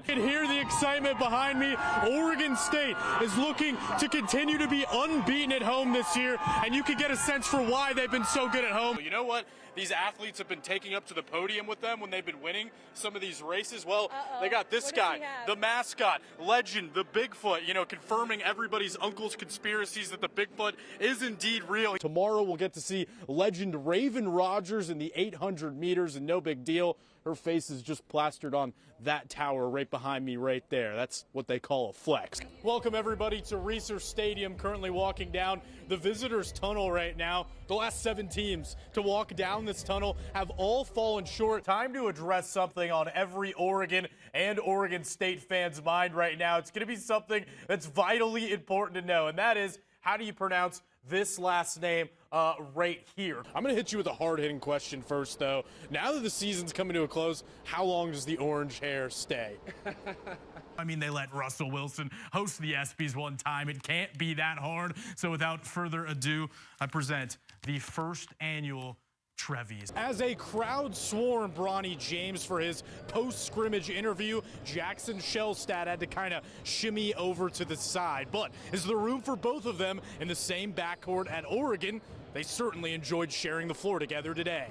You can hear the excitement behind me. Oregon State is looking to continue to be unbeaten at home this year, and you can get a sense for why they've been so good at home. You know what these athletes have been taking up to the podium with them when they've been winning some of these races? Well, they got this guy, the mascot, legend, the Bigfoot, confirming everybody's uncle's conspiracies that the Bigfoot is indeed real. Tomorrow we'll get to see legend Raven Rogers in the 800 meters, and no big deal. Her face is just plastered on that tower right behind me right there. That's what they call a flex. Welcome everybody to Reser Stadium, currently walking down the visitors tunnel right now. The last 7 teams to walk down this tunnel have all fallen short. Time to address something on every Oregon and Oregon State fan's mind right now. It's going to be something that's vitally important to know, and that is, how do you pronounce this last name right here? I'm going to hit you with a hard-hitting question first, though. Now that the season's coming to a close, how long does the orange hair stay? I mean, they let Russell Wilson host the ESPYs one time. It can't be that hard. So without further ado, I present the first annual Trevies. As a crowd swarmed Bronny James for his post-scrimmage interview, Jackson Shellstad had to kind of shimmy over to the side. But is there room for both of them in the same backcourt at Oregon? They certainly enjoyed sharing the floor together today.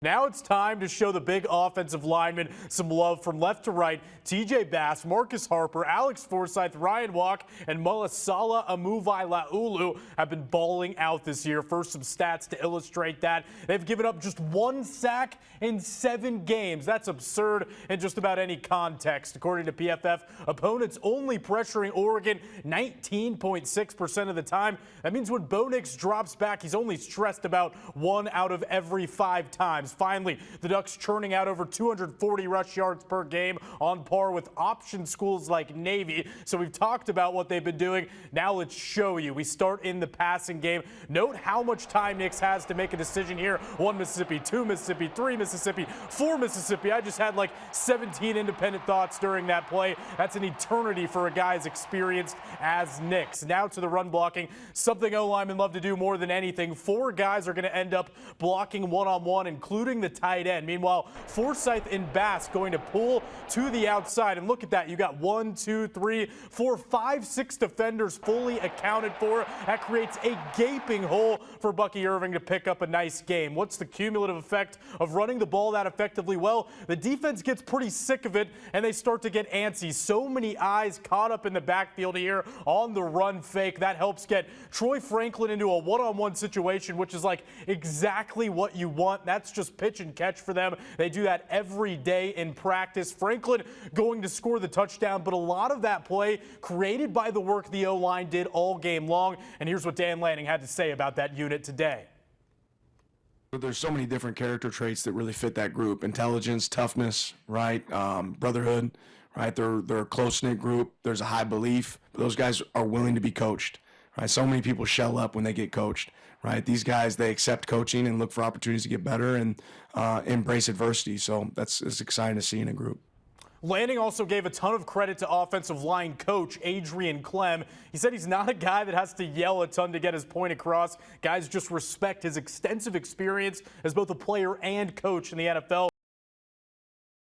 Now it's time to show the big offensive linemen some love from left to right. TJ Bass, Marcus Harper, Alex Forsyth, Ryan Walk, and Mulasala Amuvai-Laulu have been balling out this year. First, some stats to illustrate that. They've given up just 1 sack in 7 games. That's absurd in just about any context. According to PFF, opponents only pressuring Oregon 19.6% of the time. That means when Bo Nix drops back, he's only stressed about 1 out of every 5 times. Finally, the Ducks churning out over 240 rush yards per game, on par with option schools like Navy. So we've talked about what they've been doing. Now let's show you. We start in the passing game. Note how much time Nix has to make a decision here. 1 Mississippi, 2 Mississippi, 3 Mississippi, 4 Mississippi. I just had like 17 independent thoughts during that play. That's an eternity for a guy as experienced as Nix. Now to the run blocking, something O-linemen love to do more than anything. 4 guys are going to end up blocking one-on-one, including the tight end. Meanwhile, Forsyth and Bass going to pull to the outside. And look at that. You got 1, 2, 3, 4, 5, 6 defenders fully accounted for. That creates a gaping hole for Bucky Irving to pick up a nice game. What's the cumulative effect of running the ball that effectively? Well, the defense gets pretty sick of it, and they start to get antsy. So many eyes caught up in the backfield here on the run fake. That helps get Troy Franklin into a one-on-one situation, which is like exactly what you want. That's just pitch and catch for them. They do that every day in practice. Franklin going to score the touchdown, but a lot of that play created by the work the O-line did all game long. And here's what Dan Lanning had to say about that unit today. There's so many different character traits that really fit that group. Intelligence, toughness, right? Brotherhood, right? They're a close-knit group. There's a high belief. Those guys are willing to be coached. Right, so many people shell up when they get coached. Right, these guys, they accept coaching and look for opportunities to get better and embrace adversity. So it's exciting to see in a group. Lanning also gave a ton of credit to offensive line coach Adrian Clem. He said he's not a guy that has to yell a ton to get his point across. Guys just respect his extensive experience as both a player and coach in the NFL.